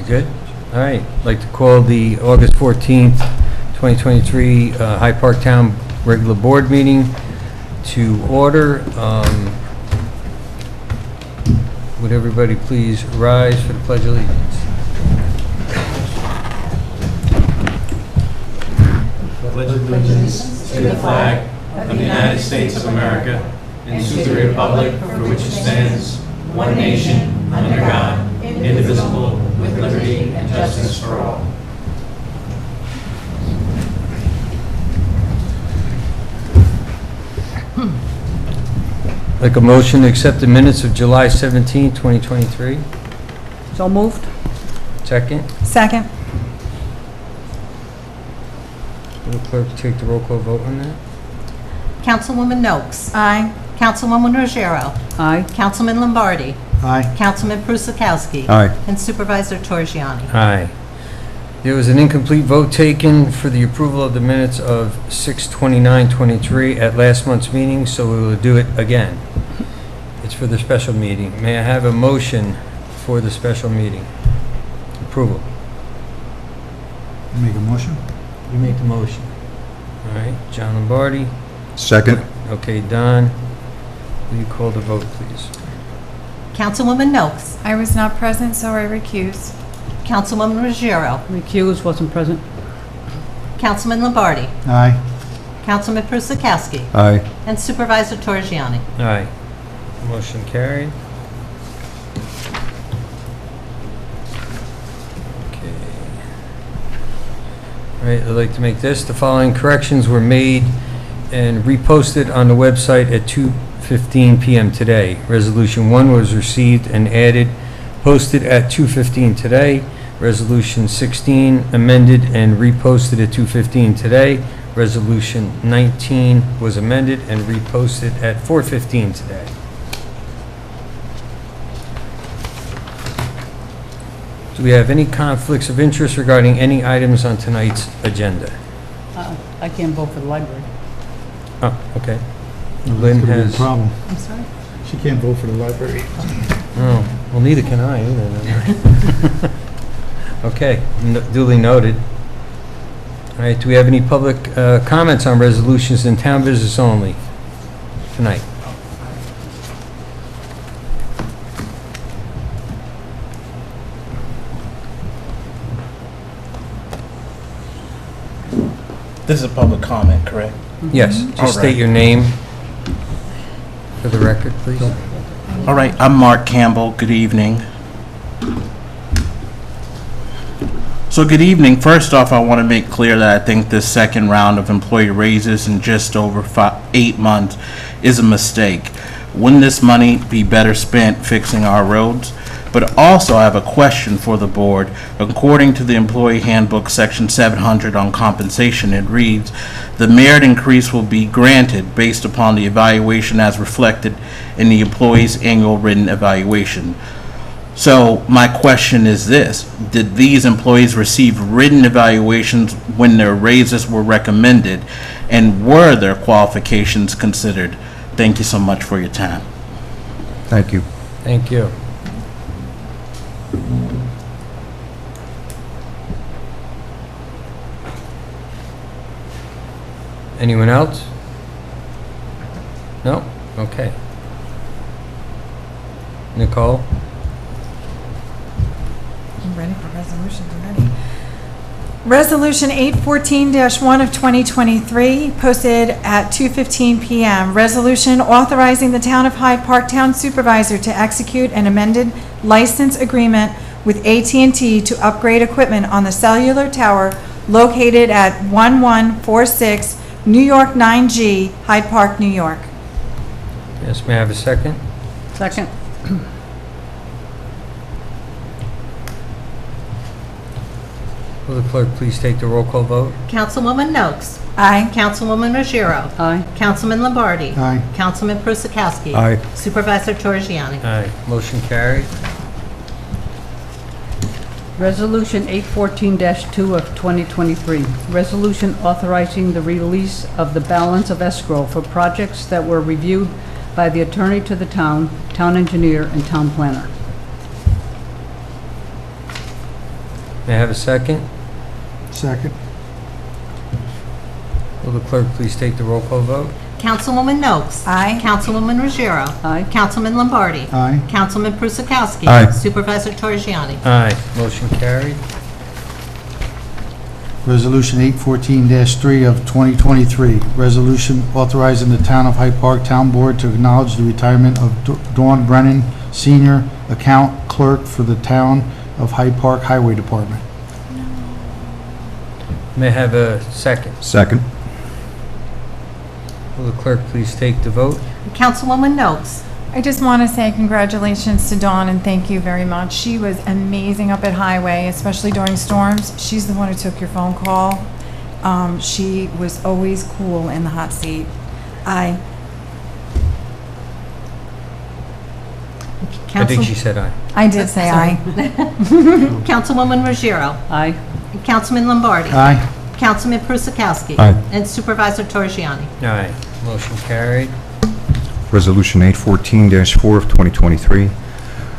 Good? All right. I'd like to call the August 14th, 2023 Hyde Park Town regular board meeting to order. Would everybody please rise for the Pledge of Allegiance? Pledge allegiance to the flag of the United States of America and to the republic for which it stands, one nation, under God, indivisible, with liberty and justice for all. Like a motion to accept the minutes of July 17th, 2023. So moved. Second. Second. Will the clerk take the roll call vote on that? Councilwoman Noakes. Aye. Councilwoman Ruggiero. Aye. Councilman Lombardi. Aye. Councilman Prusakowski. Aye. And Supervisor Torgiani. Aye. There was an incomplete vote taken for the approval of the minutes of 6/29/23 at last month's meeting, so we will do it again. It's for the special meeting. May I have a motion for the special meeting? Approval. Make a motion? You make the motion. All right, John Lombardi. Second. Okay, Don, will you call the vote, please? Councilwoman Noakes. I was not present, so I recuse. Councilwoman Ruggiero. Recused, wasn't present. Councilman Lombardi. Aye. Councilman Prusakowski. Aye. And Supervisor Torgiani. Aye. Motion carried. Okay. All right, I'd like to make this. The following corrections were made and reposted on the website at 2:15 p.m. today. Resolution 1 was received and added, posted at 2:15 today. Resolution 16 amended and reposted at 2:15 today. Resolution 19 was amended and reposted at 4:15 today. Do we have any conflicts of interest regarding any items on tonight's agenda? I can't vote for the library. Oh, okay. Well, Lynn that's gonna be a has- problem. I'm sorry? She can't vote for the library. Oh, well, neither can I either. Okay, duly noted. All right, do we have any public comments on resolutions in town business only tonight? This is a public comment, correct? Yes, All just state right. your name for the record, please. All right, I'm Mark Campbell. Good evening. So good evening. First off, I want to make clear that I think this second round of employee raises in just over 8 months is a mistake. Wouldn't this money be better spent fixing our roads? But also, I have a question for the board. According to the Employee Handbook, Section 700 on compensation, it reads, "The merit increase will be granted based upon the evaluation as reflected in the employee's annual written evaluation." So my question is this: did these employees receive written evaluations when their raises were recommended, and were their qualifications considered? Thank you so much for your time. Thank you. Thank you. Anyone else? No? Okay. Nicole? I'm ready for resolutions already. Resolution 814-1 of 2023, posted at 2:15 p.m. Resolution authorizing the Town of Hyde Park Town Supervisor to execute an amended license agreement with AT&T to upgrade equipment on the cellular tower located at 1146 New York 9G, Hyde Park, New York. Yes, may I have a second? Second. Will the clerk please take the roll call vote? Councilwoman Noakes. Aye. Councilwoman Ruggiero. Aye. Councilman Lombardi. Aye. Councilman Prusakowski. Aye. Supervisor Torgiani. Aye. Motion carried. Resolution 814-2 of 2023, resolution authorizing the release of the balance of escrow for projects that were reviewed by the attorney to the town engineer, and town planner. May I have a second? Second. Will the clerk please take the roll call vote? Councilwoman Noakes. Aye. Councilwoman Ruggiero. Aye. Councilman Lombardi. Aye. Councilman Prusakowski. Aye. Supervisor Torrigiani. Aye. Motion carried. Resolution 814-3 of 2023, resolution authorizing the Town of Hyde Park Town Board to acknowledge the retirement of Dawn Brennan, Senior Account Clerk for the Town of Hyde Park Highway Department. May I have a second? Second. Will the clerk please take the vote? Councilwoman Noakes. I just want to say congratulations to Dawn and thank you very much. She was amazing up at Highway, especially during storms. She's the one who took your phone call. She was always cool in the hot seat. Aye. I think she said aye. I did say aye. Councilwoman Ruggiero. Aye. Councilman Lombardi. Aye. Councilman Prusakowski. Aye. And Supervisor Torrigiani. Aye. Motion carried. Resolution 814-4 of 2023,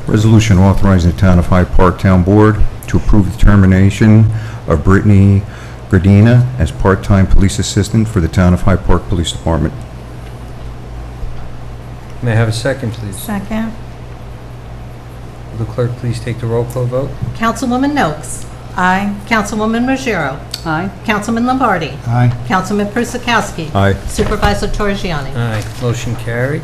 resolution authorizing the Town of Hyde Park Town Board to approve the termination of Brittany Gradina as part-time police assistant for the Town of Hyde Park Police Department. May I have a second, please? Second. Will the clerk please take the roll call vote? Councilwoman Noakes. Aye. Councilwoman Ruggiero. Aye. Councilman Lombardi. Aye. Councilman Prusakowski. Aye. Supervisor Torrigiani. Aye. Motion carried.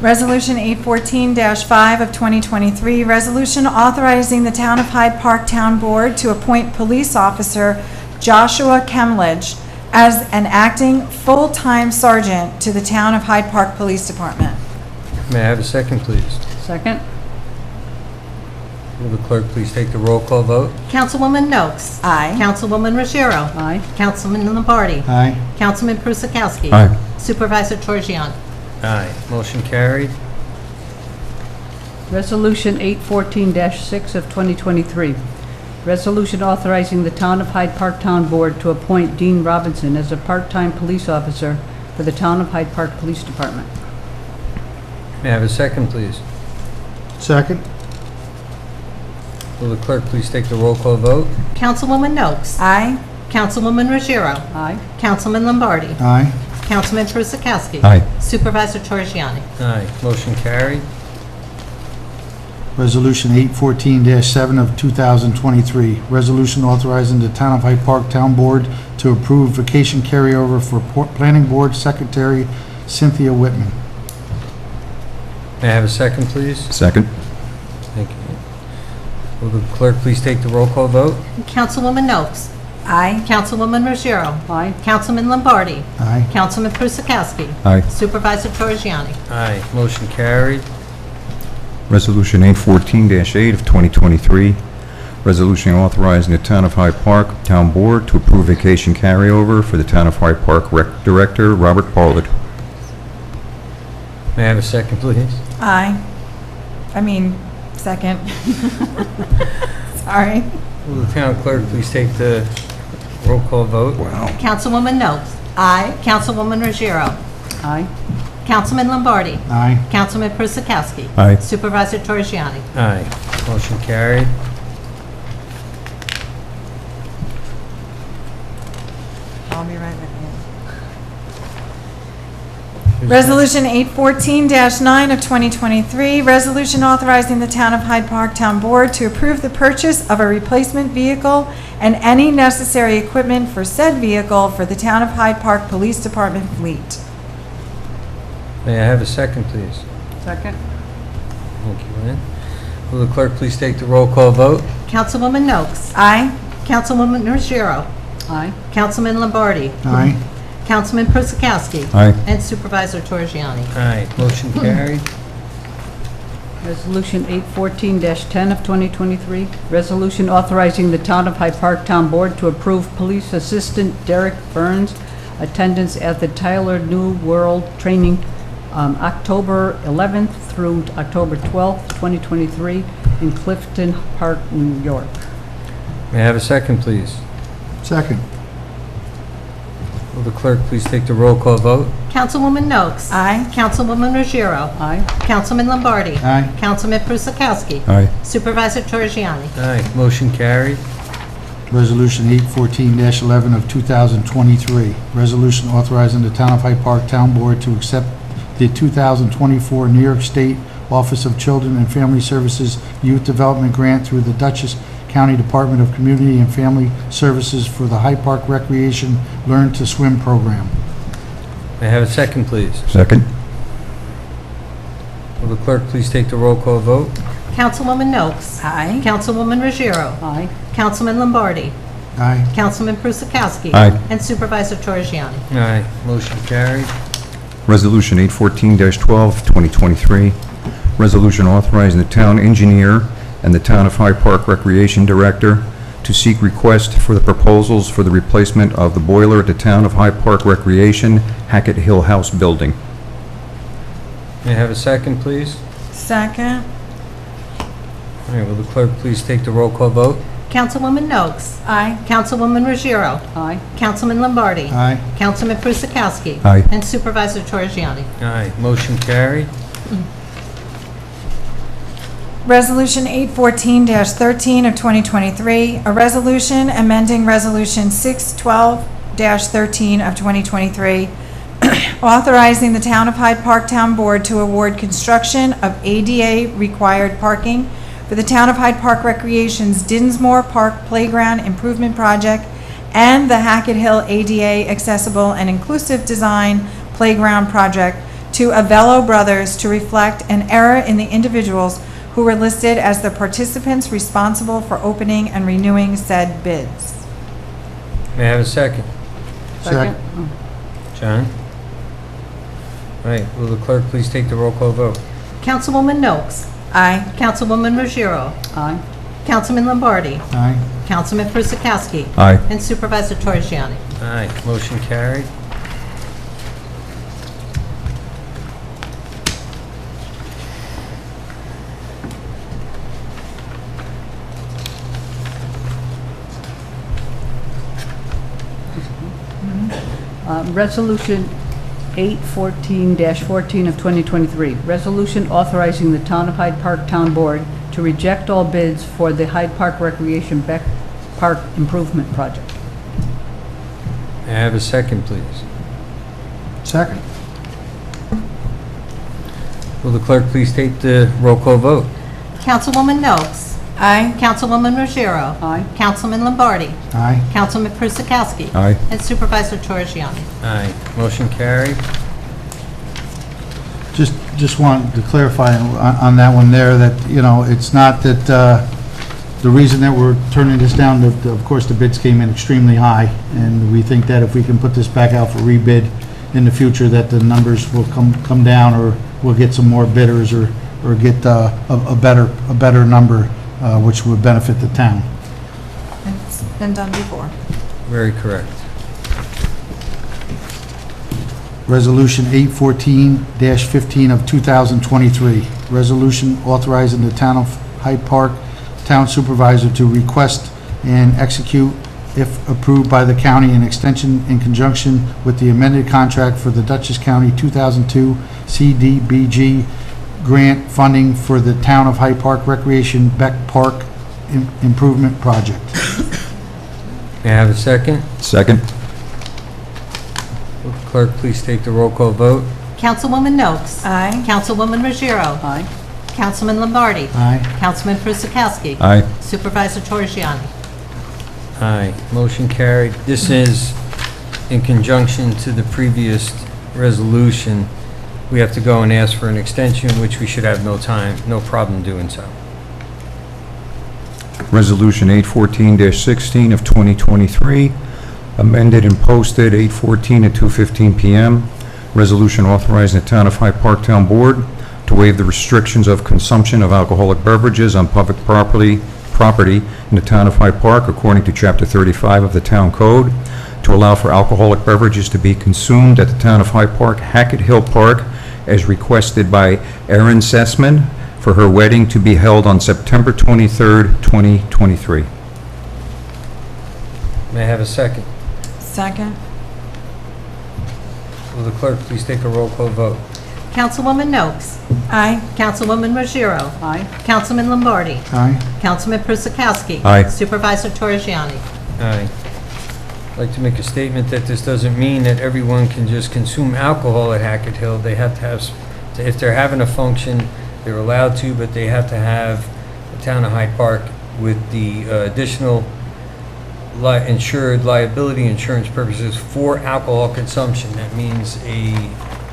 Resolution 814-5 of 2023, resolution authorizing the Town of Hyde Park Town Board to appoint police officer Joshua Kemledge as an acting full-time sergeant to the Town of Hyde Park Police Department. May I have a second, please? Second. Will the clerk please take the roll call vote? Councilwoman Noakes. Aye. Councilwoman Ruggiero. Aye. Councilman Lombardi. Aye. Councilman Prusakowski. Aye. Supervisor Torrigiani. Aye. Motion carried. Resolution 814-6 of 2023. Resolution authorizing the Town of Hyde Park Town Board to appoint Dean Robinson as a part-time police officer for the Town of Hyde Park Police Department. May I have a second, please? Second. Will the clerk please take the roll call vote? Councilwoman Noakes. Aye. Councilwoman Ruggiero. Aye. Councilman Lombardi. Aye. Councilman Prusakowski. Aye. Supervisor Torrigiani. Aye. Motion carried. Resolution 814-7 of 2023, resolution authorizing the Town of Hyde Park Town Board to approve vacation carryover for Planning Board Secretary Cynthia Whitman. May I have a second, please? Second. Thank you. Will the clerk please take the roll call vote? Councilwoman Noakes. Aye. Councilwoman Ruggiero. Aye. Councilman Lombardi. Aye. Councilman Prusakowski. Aye. Supervisor Torrigiani. Aye. Motion carried. Resolution 814-8 of 2023, resolution authorizing the Town of Hyde Park Town Board to approve vacation carryover for the Town of Hyde Park Rec Director, Robert Pollard. May I have a second, please? Aye. Second. Sorry. Will the town clerk please take the roll call vote? Wow. Councilwoman Noakes. Aye. Councilwoman Ruggiero. Aye. Councilman Lombardi. Aye. Councilman Prusakowski. Aye. Supervisor Torrigiani. Aye. Motion carried. I'll be right with you. Resolution 814-9 of 2023, resolution authorizing the Town of Hyde Park Town Board to approve the purchase of a replacement vehicle and any necessary equipment for said vehicle for the Town of Hyde Park Police Department fleet. May I have a second, please? Second. Thank you, Lynn. Will the clerk please take the roll call vote? Councilwoman Noakes. Aye. Councilwoman Ruggiero. Aye. Councilman Lombardi. Aye. Councilman Prusakowski. Aye. And Supervisor Torrigiani. Aye. Motion carried. Resolution 814-10 of 2023, resolution authorizing the Town of Hyde Park Town Board to approve Police Assistant Derek Burns' attendance at the Tyler New World Training October 11th through October 12th, 2023 in Clifton Park, New York. May I have a second, please? Second. Will the clerk please take the roll call vote? Councilwoman Noakes. Aye. Councilwoman Ruggiero. Aye. Councilman Lombardi. Aye. Councilman Persikowski. Aye. Supervisor Torrigiani. Aye. Motion carried. Resolution 814-11 of 2023, resolution authorizing the Town of Hyde Park Town Board to accept the 2024 New York State Office of Children and Family Services Youth Development Grant through the Dutchess County Department of Community and Family Services for the Hyde Park Recreation Learn to Swim program. May I have a second, please? Second. Will the clerk please take the roll call vote? Councilwoman Noakes. Aye. Councilwoman Ruggiero. Aye. Councilman Lombardi. Aye. Councilman Persikowski. Aye. And Supervisor Torrigiani. Aye. Motion carried. Resolution 814-12, 2023, resolution authorizing the town engineer and the Town of Hyde Park Recreation Director to seek request for the proposals for the replacement of the boiler at the Town of Hyde Park Recreation Hackett Hill House building. May I have a second, please? Second. All right, will the clerk please take the roll call vote? Councilwoman Noakes. Aye. Councilwoman Ruggiero. Aye. Councilman Lombardi. Aye. Councilman Persikowski. Aye. And Supervisor Torrigiani. Aye. Motion carried. Resolution 814-13 of 2023, a resolution amending Resolution 612-13 of 2023, authorizing the Town of Hyde Park Town Board to award construction of ADA-required parking for the Town of Hyde Park Recreation's Dinsmore Park Playground Improvement Project and the Hackett Hill ADA Accessible and Inclusive Design Playground Project to Avello Brothers to reflect an error in the individuals who were listed as the participants responsible for opening and renewing said bids. May I have a second? Second. John? All right, will the clerk please take the roll call vote? Councilwoman Noakes. Aye. Councilwoman Ruggiero. Aye. Councilman Lombardi. Aye. Councilman Persikowski. Aye. And Supervisor Torrigiani. Aye. Motion carried. Resolution 814-14 of 2023, resolution authorizing the Town of Hyde Park Town Board to reject all bids for the Hyde Park Recreation Beck Park Improvement Project. May I have a second, please? Second. Will the clerk please take the roll call vote? Councilwoman Noakes. Aye. Councilwoman Ruggiero. Aye. Councilman Lombardi. Aye. Councilman Persikowski. Aye. And Supervisor Torrigiani. Aye. Motion carried. Just want to clarify on that one there, that, you know, it's not that, the reason that we're turning this down, of course, the bids came in extremely high, and we think that if we can put this back out for rebid in the future, that the numbers will come down, or we'll get some more bidders, or get a better number, which would benefit the town. It's been done before. Very correct. Resolution 814-15 of 2023, resolution authorizing the Town of Hyde Park Town Supervisor to request and execute, if approved by the county, an extension in conjunction with the amended contract for the Dutchess County 2002 CDBG grant funding for the Town of Hyde Park Recreation Beck Park Improvement Project. May I have a second? Second. Will the clerk please take the roll call vote? Councilwoman Noakes. Aye. Councilwoman Ruggiero. Aye. Councilman Lombardi. Aye. Councilman Persikowski. Aye. Supervisor Torrigiani. Aye. Motion carried. This is in conjunction to the previous resolution. We have to go and ask for an extension, which we should have no problem doing so. Resolution 814-16 of 2023, amended and posted 8/14 at 2:15 p.m. Resolution authorizing the Town of Hyde Park Town Board to waive the restrictions of consumption of alcoholic beverages on public property in the Town of Hyde Park according to Chapter 35 of the Town Code, to allow for alcoholic beverages to be consumed at the Town of Hyde Park Hackett Hill Park as requested by Erin Sessman for her wedding to be held on September 23rd, 2023. May I have a second? Second. Will the clerk please take a roll call vote? Councilwoman Noakes. Aye. Councilwoman Ruggiero. Aye. Councilman Lombardi. Aye. Councilman Prisakowski. Aye. Supervisor Torrigiani. Aye. I'd like to make a statement that this doesn't mean that everyone can just consume alcohol at Hackett Hill. They have to have, if they're having a function, they're allowed to, but they have to have the town of Hyde Park with the additional insured liability insurance purposes for alcohol consumption. That means a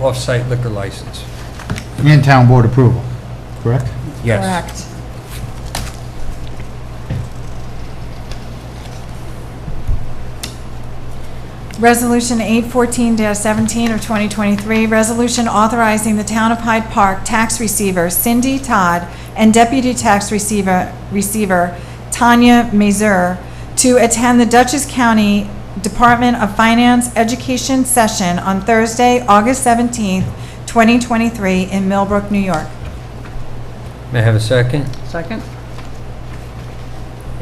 off-site liquor license. And town board approval, correct? Yes. Correct. Resolution 814-17 of 2023, resolution authorizing the Town of Hyde Park tax receiver Cindy Todd and deputy tax receiver Tanya Mazur to attend the Dutchess County Department of Finance Education Session on Thursday, August 17th, 2023 in Millbrook, New York. May I have a second? Second?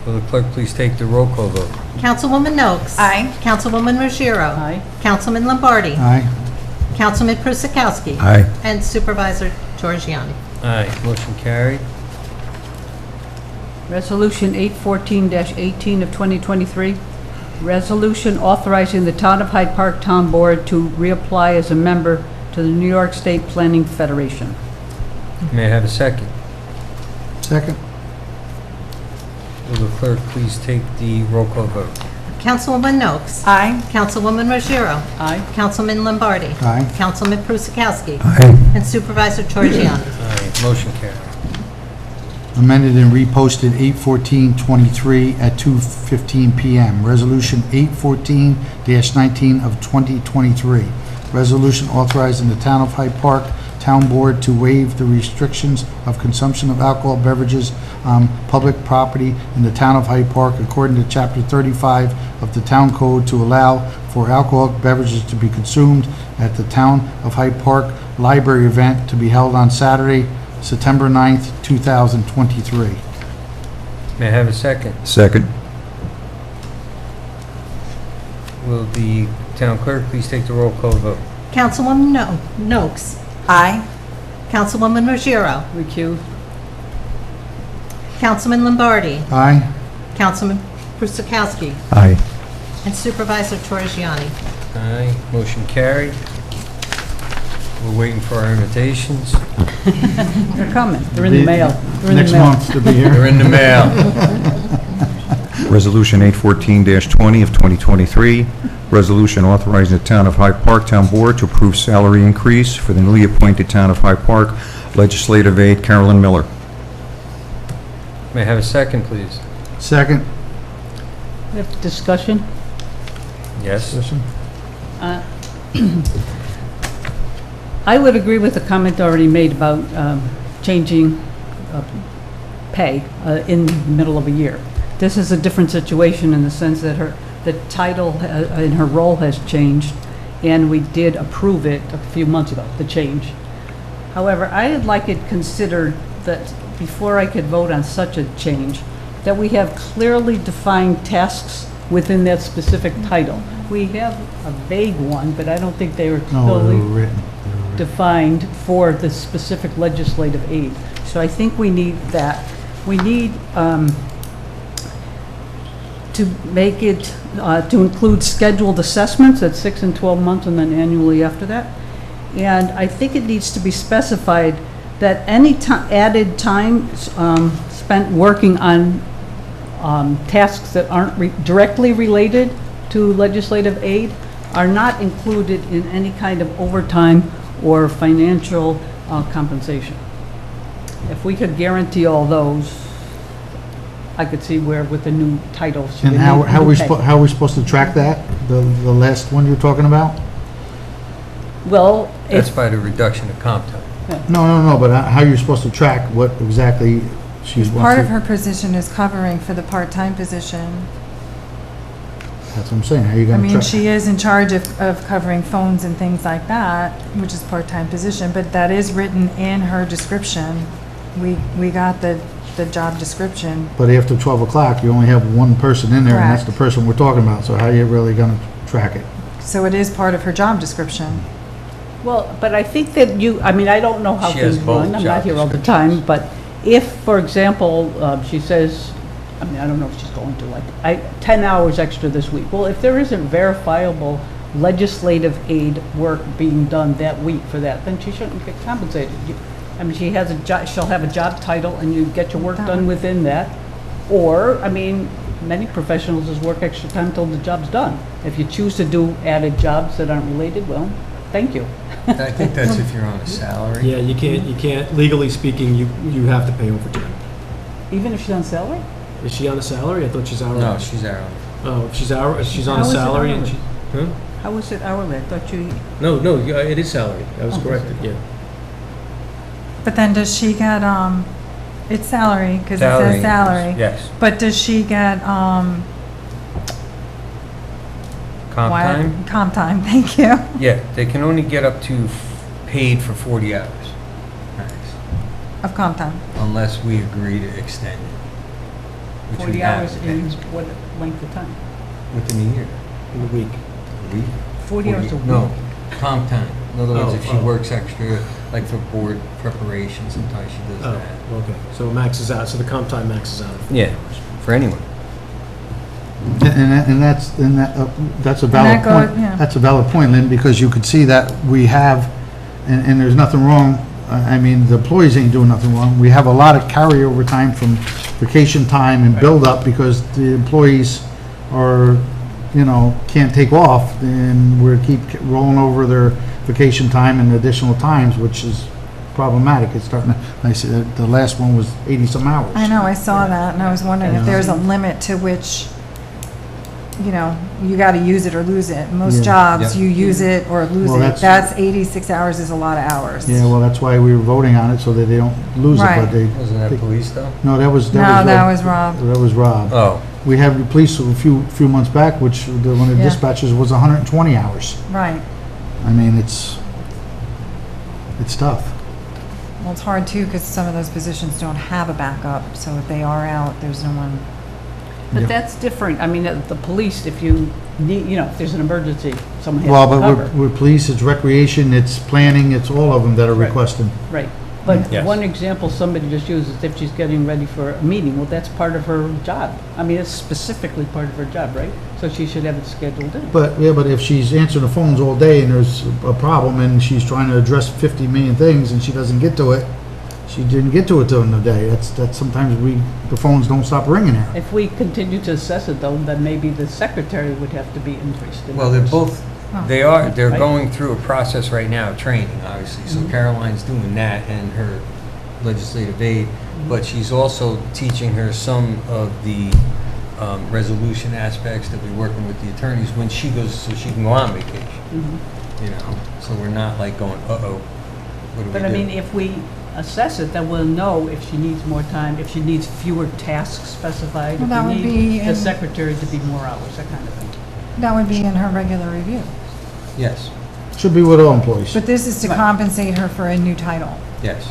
Will the clerk please take the roll call vote? Councilwoman Noakes. Aye. Councilwoman Ruggiero. Aye. Councilman Lombardi. Aye. Councilman Prisakowski. Aye. And Supervisor Torrigiani. Aye, motion carried. Resolution 814-18 of 2023, resolution authorizing the Town of Hyde Park Town Board to reapply as a member to the New York State Planning Federation. May I have a second? Second? Will the clerk please take the roll call vote? Councilwoman Noakes. Aye. Councilwoman Ruggiero. Aye. Councilman Lombardi. Aye. Councilman Prisakowski. Aye. And Supervisor Torrigiani. Aye, motion carried. Amended and reposted 8/14/23 at 2:15 PM. Resolution 814-19 of 2023. Resolution authorizing the Town of Hyde Park Town Board to waive the restrictions of consumption of alcohol beverages on public property in the Town of Hyde Park according to Chapter 35 of the Town Code to allow for alcoholic beverages to be consumed at the Town of Hyde Park Library event to be held on Saturday, September 9th, 2023. May I have a second? Second. Will the town clerk please take the roll call vote? Councilwoman Noakes. Aye. Councilwoman Ruggiero. Recuse. Councilman Lombardi. Aye. Councilman Prisakowski. Aye. And Supervisor Torrigiani. Aye, motion carried. We're waiting for our invitations. They're coming. They're in the mail. They're in the Next mail. month, they'll be They're here. in the mail. Resolution 814-20 of 2023, resolution authorizing the Town of Hyde Park Town Board to approve salary increase for the newly appointed Town of Hyde Park legislative aide Carolyn Miller. May I have a second, please? Second? We have discussion. Yes? I would agree with the comment already made about changing pay in the middle of a year. This is a different situation in the sense that the title in her role has changed, and we did approve it a few months ago, the change. However, I'd like it considered that before I could vote on such a change, that we have clearly defined tasks within that specific title. We have a vague one, but I don't think they were No, totally they were written. defined for the specific legislative aid. So I think we need that. We need to make it, to include scheduled assessments at 6 and 12 months and then annually after that. And I think it needs to be specified that any added time spent working on tasks that aren't directly related to legislative aid are not included in any kind of overtime or financial compensation. If we could guarantee all those, I could see where with the new titles. And how are we supposed to track that? The last one you're talking about? Well, That's if, by the reduction of comp time. No, but how you're supposed to track what exactly she's... Part of her position is covering for the part-time position. That's what I'm saying, how are you I gonna mean, track? she is in charge of covering phones and things like that, which is part-time position, but that is written in her description. We got the job description. But after 12 o'clock, you only have one person in there, and that's the Correct. person we're talking about, so how are you really gonna track it? So it is part of her job description. Well, but I think that I mean, I don't know how She has things both run, I'm job not here all the descriptions. time, but if, for example, she says, I mean, I don't know if she's going to, like, 10 hours extra this week. Well, if there isn't verifiable legislative aid work being done that week for that, then she shouldn't get compensated. I mean, she has a job, she'll have a job title, and you get your work done within that. Or, I mean, many professionals just work extra time until the job's done. If you choose to do added jobs that aren't related, well, thank you. I think that's if you're on a salary. Yeah, you can't, legally speaking, you have to pay overtime. Even if she's on salary? Is she on a salary? I thought she's hourly. No, she's hourly. Oh, if she's hourly, she's on How a is it salary and hourly? she, huh? How is it hourly? I thought you, No, yeah, it is salary. I was Oh, corrected, yeah. But then does she get, it's salary, because it Salary, says salary. yes. But does she get, Comp time? Comp time, thank you. Yeah, they can only get up to paid for 40 hours. Max, Of comp time. unless we agree to extend it. which we 40 have hours in what length of time? Within a year. In a week. A week? 40 hours a week? No, comp time. In other words, if she Oh. works extra, like for board preparation, sometimes she does Oh, that. okay. So it maxes out, so the comp time maxes out. at 40 Yeah, hours. for anyone. That's a that valid goes- point. yeah. That's a valid point, Lynn, because you could see that we have, and there's nothing wrong, I mean, the employees ain't doing nothing wrong. We have a lot of carryover time from vacation time and build-up because the employees are, can't take off, and we keep rolling over their vacation time and additional times, which is problematic. It's starting to, I said, the last one was 80-some hours. I know, I saw that, and I was wondering if there's a limit to which, you gotta use it or lose it. Most Yeah. jobs, Yeah. you use it or lose Well, it. that's- That's 86 hours is a lot of hours. Yeah, well, that's why we were voting on it, so that they don't lose it, Right. but they, Wasn't that police though? no, that was No, that was Rob. That was Rob. Oh, We have the police a few months back, which one of the Yeah. dispatchers was 120 hours. Right. I mean, it's tough. Well, it's hard too, because some of those positions don't have a backup, so if they are out, there's no one. But Yeah. that's different. I mean, the police, if you need, if there's an emergency, someone has Well, to but cover. we're police, it's recreation, it's planning, it's all of them that are Right. requesting. Right. But Yes. one example somebody just used is if she's getting ready for a meeting, well, that's part of her job. I mean, it's specifically part of her job, right? So she should have it scheduled in. But if she's answering the phones all day and there's a problem and she's trying to address 50 million things and she doesn't get to it, she didn't get to it during the day. That's sometimes the phones don't stop ringing here. If we continue to assess it though, then maybe the secretary would have to be increased. in well, they're hours. both, Oh. they're Right. going through a process right now, training, obviously. So Mhm. Caroline's doing that and her legislative aid, but she's also teaching her some of the resolution aspects that we're working with the attorneys when she goes, so she can go on vacation, Mhm. So we're not like going, uh-oh, what do we do? But I mean, if we assess it, then we'll know if she needs more time, if she needs fewer tasks specified. Well, if that we would need be the in- secretary to be more hours, that kind of thing. That would be in her regular review. Yes, Should be with all employees. But this is to Right. compensate her for a new title, yes,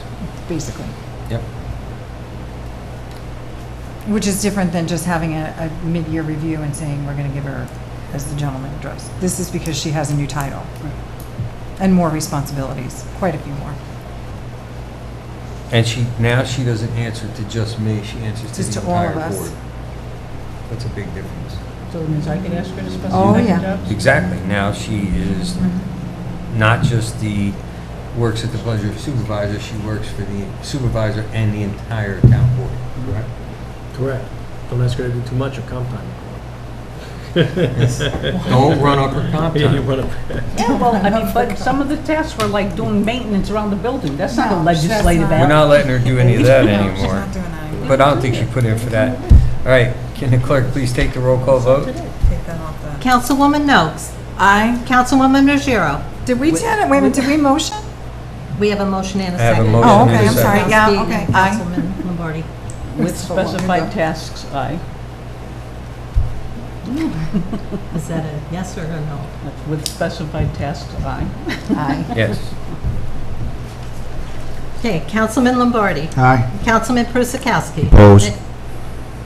basically. yep. Which is different than just having a mid-year review and saying, we're gonna give her, as the gentleman addressed. This is because she has a new title. And more responsibilities, quite a few more. And now she doesn't answer to just me, she answers to Just the to all entire of us. board. That's a big difference. So it means I can ask her to specify Oh, the yeah. jobs? Exactly, now she is not just works at the pleasure of supervisor, she works for the supervisor and the entire town board, correct? Correct. Don't ask her to do too much of comp time. Don't run up her comp Yeah, you time. run up. Yeah, well, I mean, but some of the tasks were like doing maintenance around the building. That's not a No, legislative that's act. We're not letting her do any of that She's anymore, not doing that anymore. but I don't think she put in for that. All right, can the clerk please take the roll call vote? Take that off the. Councilwoman Noakes. Aye. Councilwoman Ruggiero. Did we, wait a minute, did we motion? We have a motion and a I have a second. motion Oh, and okay, a I'm sorry, second. yeah, Kowski okay, and aye. Councilman Lombardi. With So long specified ago. tasks, aye. Is that a yes or a no? That's with specified tasks, aye. Aye. Yes, Okay, Councilman Lombardi. Aye. Councilman Prusakowski. Opposed.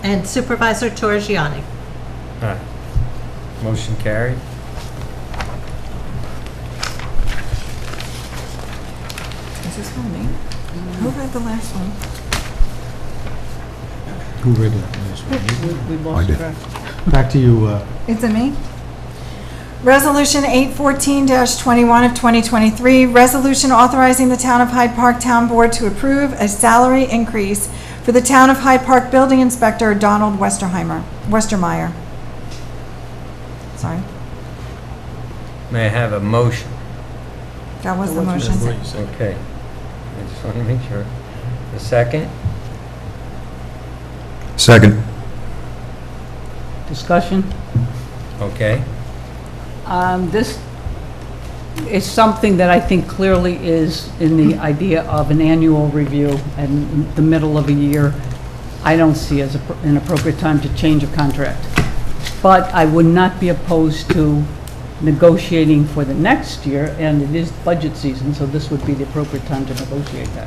And Supervisor Torrigiani. all right. Motion carried. Is this for me? Who read the last one? Who read that? We I lost did. track. Back to you, It's a me. Resolution 814-21 of 2023, resolution authorizing the Town of Hyde Park Town Board to approve a salary increase for the Town of Hyde Park Building Inspector Donald Westermeyer. Sorry, May I have a motion? that was the motion. Okay. I just want to make sure. A second? Second. Discussion? Okay. This is something that I think clearly is in the idea of an annual review and the middle of a year. I don't see as an appropriate time to change a contract. But I would not be opposed to negotiating for the next year, and it is budget season, so this would be the appropriate time to negotiate that.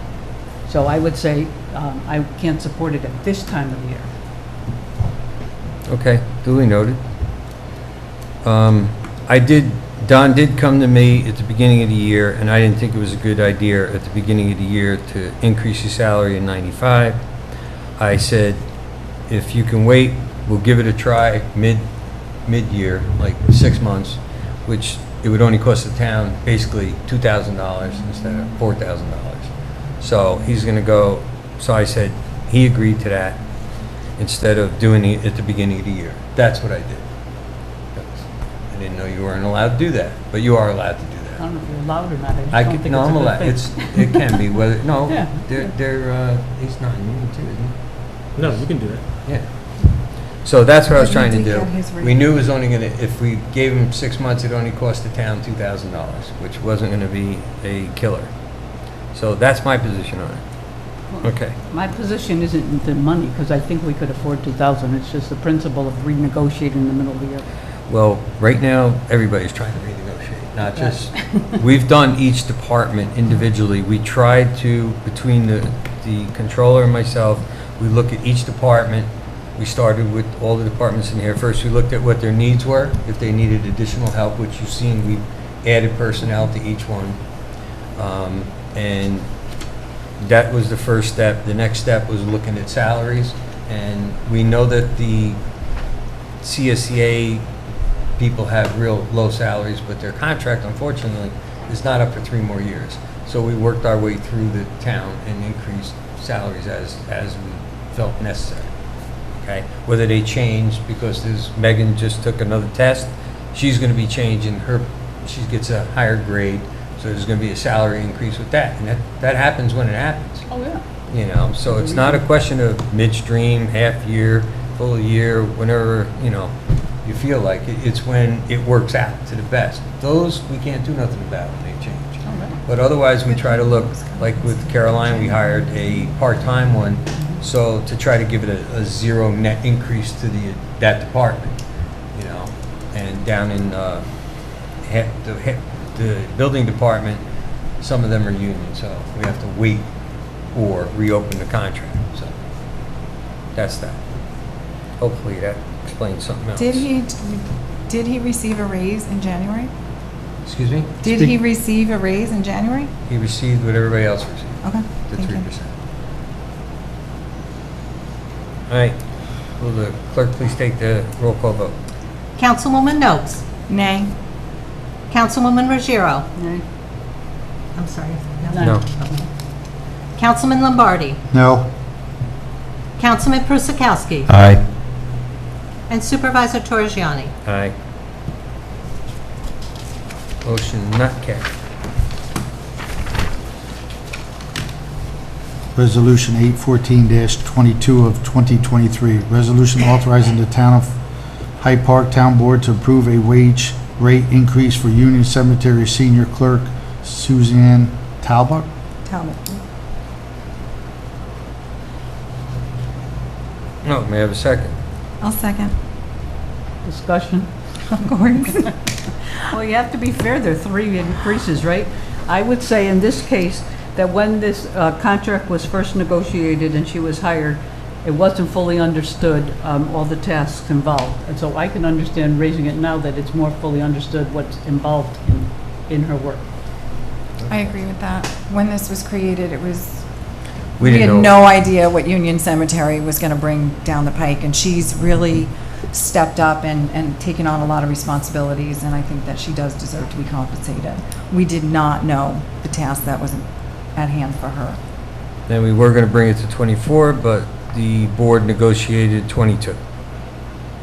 So I would say I can't support it at this time of the year. Okay, duly noted. Don did come to me at the beginning of the year, and I didn't think it was a good idea at the beginning of the year to increase your salary in 95. I said, if you can wait, we'll give it a try mid-year, like 6 months, which it would only cost the town basically $2,000 instead of $4,000. So he's gonna go, so I said, he agreed to that instead of doing it at the beginning of the year. That's what I did. I didn't know you weren't allowed to do that, but you are allowed to do I that. don't know if you're allowed or not. I just I don't could, think no, it's a I'm good allowed, thing. it can be, whether, no, Yeah. he's not union too, isn't he? No, you can do that. Yeah. So that's what I was But trying to he did do. get his We knew it was only gonna, if we gave him 6 months, it only cost the town $2,000, which wasn't gonna be a killer. So that's my position on it. Okay. My position isn't the money, because I think we could afford 2,000. It's just the principle of renegotiating in the middle of the year. Well, right now, everybody's trying to renegotiate, not just, we've done each department individually. We tried to, between the controller and myself, we look at each department. We started with all the departments in here. First, we looked at what their needs were, if they needed additional help, which you've seen, we added personnel to each one. And that was the first step. The next step was looking at salaries. And we know that the CSEA people have real low salaries, but their contract, unfortunately, is not up for 3 more years. So we worked our way through the town and increased salaries as we felt necessary. Okay? Whether they change, because Megan just took another test, she's gonna be changing she gets a higher grade, so there's gonna be a salary increase with that. And that happens when it happens, Oh, yeah. you know? So it's not a question of midstream, half year, full year, whenever, you feel like it. It's when it works out to the best. Those, we can't do nothing about when they change. But otherwise, we try to look, like with Caroline, we hired a part-time one, so to try to give it a zero net increase to that department, And down in the building department, some of them are union, so we have to wait or reopen the contract, so that's that. Hopefully that explains something else. Did he receive a raise in January? Excuse me? Did he receive a raise in January? He received what everybody else received, Okay, the thank you. 3%. All right, will the clerk please take the roll call vote? Councilwoman Noakes. Nay. Councilwoman Ruggiero. Nay. I'm sorry. No. Councilman Lombardi. No. Councilman Prusakowski. Aye. And Supervisor Torrigiani. Aye. Motion not carried. Resolution 814-22 of 2023, resolution authorizing the Town of Hyde Park Town Board to approve a wage rate increase for Union Cemetery Senior Clerk Suzanne Talbot. Talbot. No, may I have a second? I'll second. Discussion? Of course. Well, you have to be fair, there are 3 increases, right? I would say in this case, that when this contract was first negotiated and she was hired, it wasn't fully understood, all the tasks involved. And so I can understand raising it now that it's more fully understood what's involved in her work. I agree with that. When this was created, it was, We we had didn't know. no idea what Union Cemetery was going to bring down the pike, and she's really stepped up and taken on a lot of responsibilities, and I think that she does deserve to be compensated. We did not know the task that was at hand for her. Then we were going to bring it to 24, but the board negotiated 22.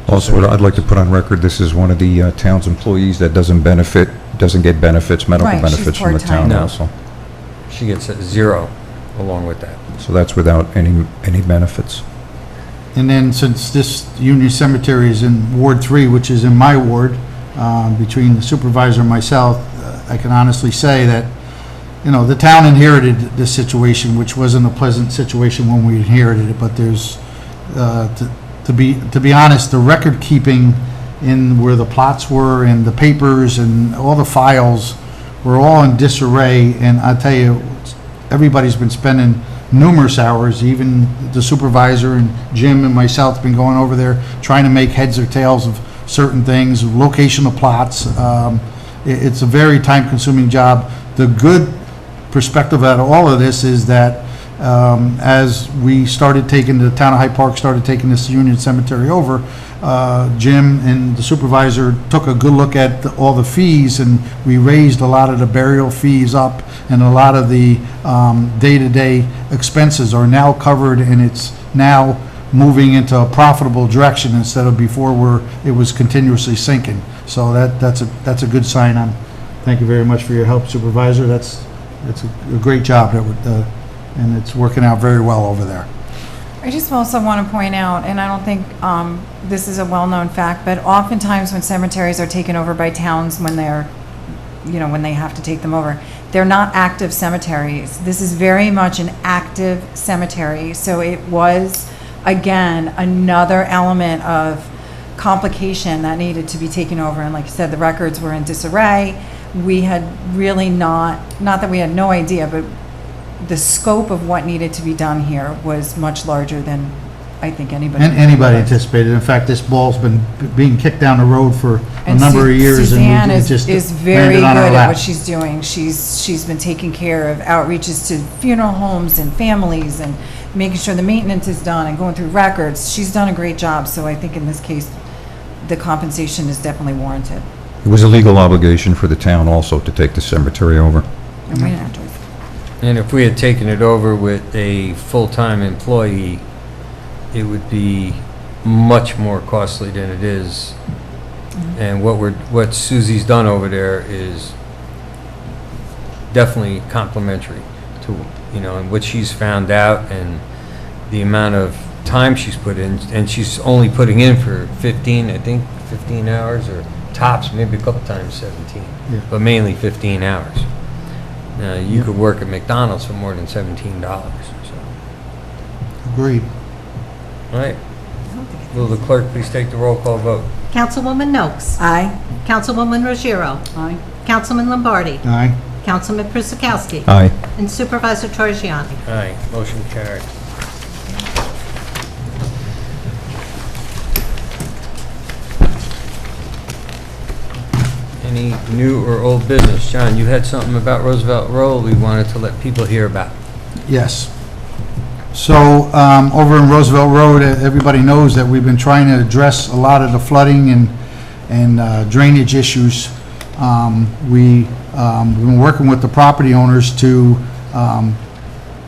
Also, I'd like to put on record, this is one of the town's employees that doesn't get benefits, medical Right, she's benefits from the part-time. town No. also. She gets a 0 along with that. So that's without any benefits. And then since this Union Cemetery is in Ward 3, which is in my ward, between the supervisor and myself, I can honestly say that, you know, the town inherited this situation, which wasn't a pleasant situation when we inherited it, but there's, to be honest, the record keeping in where the plots were and the papers and all the files were all in disarray, and I tell you, everybody's been spending numerous hours, even the supervisor and Jim and myself have been going over there trying to make heads or tails of certain things, location of plots. It's a very time-consuming job. The good perspective out of all of this is that as we started taking, the town of Hyde Park started taking this Union Cemetery over, Jim and the supervisor took a good look at all the fees, and we raised a lot of the burial fees up, and a lot of the day-to-day expenses are now covered, and it's now moving into a profitable direction instead of before where it was continuously sinking. So that's a good sign. Thank you very much for your help, Supervisor. That's a great job, and it's working out very well over there. I just also want to point out, and I don't think this is a well-known fact, but oftentimes when cemeteries are taken over by towns, when they're, you know, when they have to take them over, they're not active cemeteries. This is very much an active cemetery, so it was, again, another element of complication that needed to be taken over. And like I said, the records were in disarray. We had really not that we had no idea, but the scope of what needed to be done here was much larger than I think anybody. And anybody anticipated. In fact, this ball's been being kicked down the road for a number of years, Suzanne and it just is very landed on good our at lap. what she's doing. She's been taking care of outreaches to funeral homes and families and making sure the maintenance is done and going through records. She's done a great job, so I think in this case, the compensation is definitely warranted. It was a legal obligation for the town also to take the cemetery over. And we didn't have choice. And if we had taken it over with a full-time employee, it would be much more costly than it is. And what Susie's done over there is definitely complimentary to, you know, and what she's found out and the amount of time she's put in, and she's only putting in for 15 hours, or tops, maybe a couple times 17, Yeah. but mainly 15 hours. Now, you could work at McDonald's for more than $17, so. Agreed. All right. Will the clerk please take the roll call vote? Councilwoman Noakes. Aye. Councilwoman Ruggiero. Aye. Councilman Lombardi. Aye. Councilman Prisakowski. Aye. And Supervisor Torrigiani. Aye, motion carried. Any new or old business? John, you had something about Roosevelt Road we wanted to let people hear about. Yes. So, over in Roosevelt Road, everybody knows that we've been trying to address a lot of the flooding and drainage issues. We've been working with the property owners to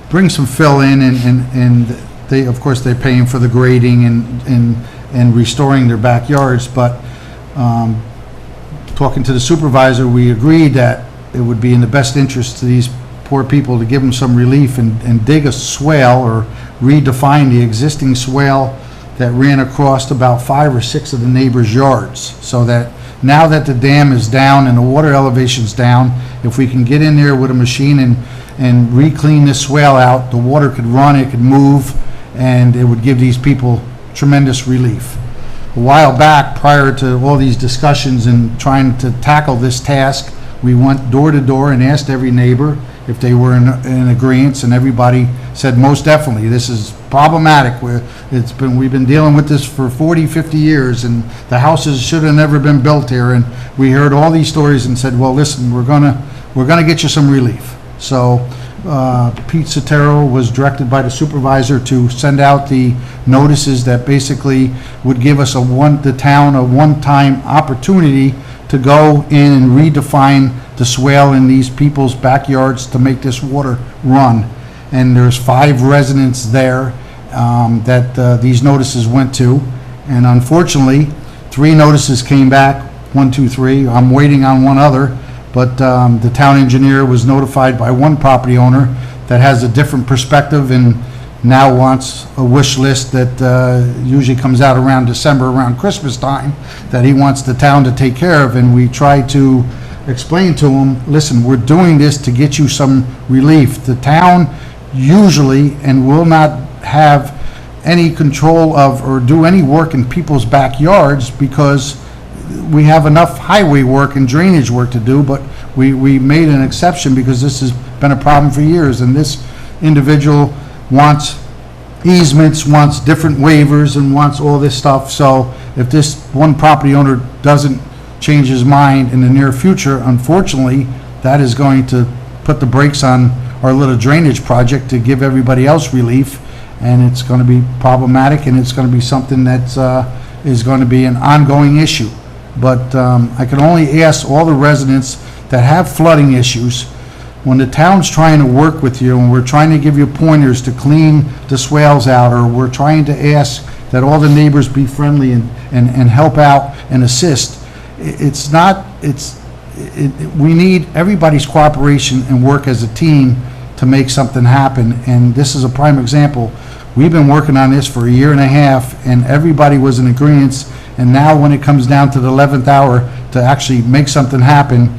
bring some fill in, and they, of course, they're paying for the grading and restoring their backyards, but talking to the supervisor, we agreed that it would be in the best interest to these poor people to give them some relief and dig a swale or redefine the existing swale that ran across about 5 or 6 of the neighbors' yards, so that now that the dam is down and the water elevation's down, if we can get in there with a machine and re-clean this swale out, the water could run, it could move, and it would give these people tremendous relief. A while back, prior to all these discussions and trying to tackle this task, we went door to door and asked every neighbor if they were in agreement, and everybody said most definitely. This is problematic. We've been dealing with this for 40, 50 years, and the houses should have never been built here. And we heard all these stories and said, well, listen, we're gonna we're going to get you some relief. So Pete Sotero was directed by the supervisor to send out the notices that basically would give us the town a one-time opportunity to go in and redefine the swale in these people's backyards to make this water run. And there's 5 residents there that these notices went to. And unfortunately, 3 notices came back, 1, 2, 3. I'm waiting on one other, but the town engineer was notified by one property owner that has a different perspective and now wants a wish list that usually comes out around December, around Christmas time, that he wants the town to take care of. And we try to explain to him, listen, we're doing this to get you some relief. The town usually and will not have any control of or do any work in people's backyards because we have enough highway work and drainage work to do, but we made an exception because this has been a problem for years, and this individual wants easements, wants different waivers, and wants all this stuff. So if this one property owner doesn't change his mind in the near future, unfortunately, that is going to put the brakes on our little drainage project to give everybody else relief, and it's going to be problematic, and it's going to be something that is going to be an ongoing issue. But I can only ask all the residents that have flooding issues, when the town's trying to work with you and we're trying to give you pointers to clean the swales out, or we're trying to ask that all the neighbors be friendly and help out and assist, we need everybody's cooperation and work as a team to make something happen. And this is a prime example. We've been working on this for 1.5 years, and everybody was in agreement. And now when it comes down to the 11th hour to actually make something happen,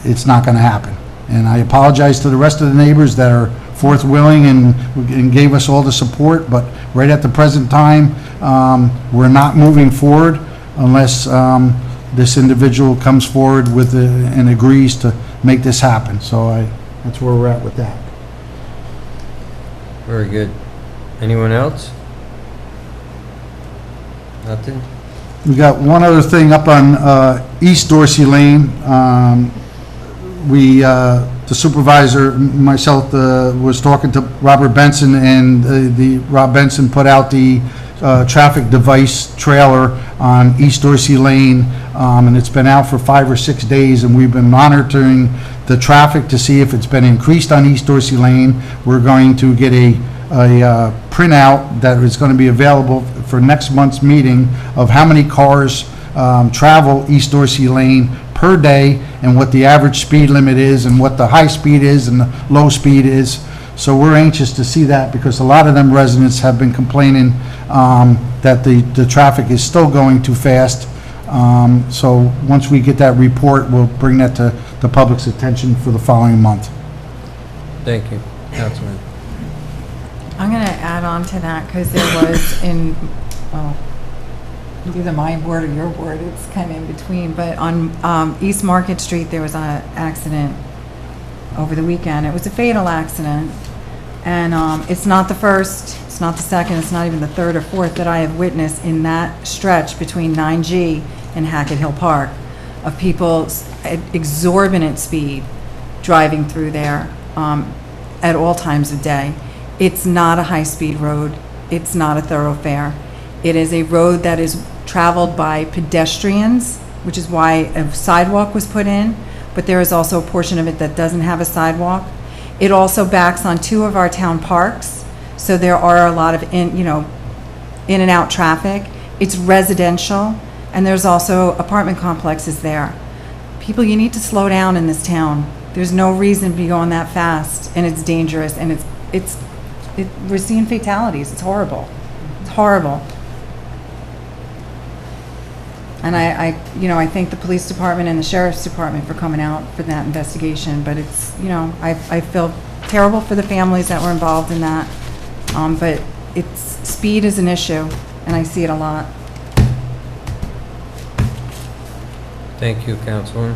it's not going to happen. And I apologize to the rest of the neighbors that are forthwilling and gave us all the support, but right at the present time, we're not moving forward unless this individual comes forward with and agrees to make this happen. So that's where we're at with that. Very good. Anyone else? Nothing? We got one other thing up on East Dorsey Lane. The supervisor, myself, was talking to Robert Benson, and Rob Benson put out the traffic device trailer on East Dorsey Lane, and it's been out for 5 or 6 days, and we've been monitoring the traffic to see if it's been increased on East Dorsey Lane. We're going to get a printout that is going to be available for next month's meeting of how many cars travel East Dorsey Lane per day, and what the average speed limit is, and what the high speed is and the low speed is. So we're anxious to see that, because a lot of them residents have been complaining that the traffic is still going too fast. So once we get that report, we'll bring that to the public's attention for the following month. Thank you, Councilman. I'm going to add on to that, because there was either my ward or your ward, it's kind of in between, but on East Market Street, there was an accident over the weekend. It was a fatal accident, and it's not the first, it's not the second, it's not even the third or fourth that I have witnessed in that stretch between 9G and Hackett Hill Park, of people at exorbitant speed driving through there at all times of day. It's not a high-speed road. It's not a thoroughfare. It is a road that is traveled by pedestrians, which is why a sidewalk was put in, but there is also a portion of it that doesn't have a sidewalk. It also backs on 2 of our town parks, so there are a lot of in and out traffic. It's residential, and there's also apartment complexes there. People, you need to slow down in this town. There's no reason to be going that fast, and it's dangerous, and we're seeing fatalities. It's horrible. It's horrible. And I thank the police department and the sheriff's department for coming out for that investigation. But it's, I feel terrible for the families that were involved in that. But speed is an issue, and I see it a lot. Thank you, Councilman.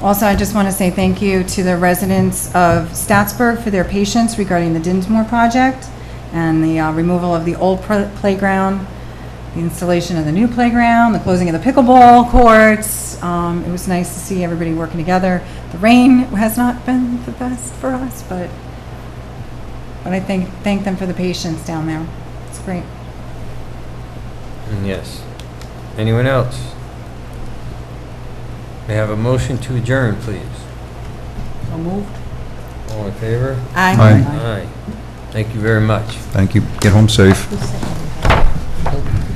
Also, I just want to say thank you to the residents of Statsburg for their patience regarding the Dinsmore project and the removal of the old playground. the installation of the new playground, the closing of the pickleball courts. It was nice to see everybody working together. The rain has not been the best for us, but I thank them for the patience down there. It's great. And yes. Anyone else? May I have a motion to adjourn, please? So moved. All in favor? Aye. Aye. Thank you very much. Thank you. Get home safe. Who seconded that?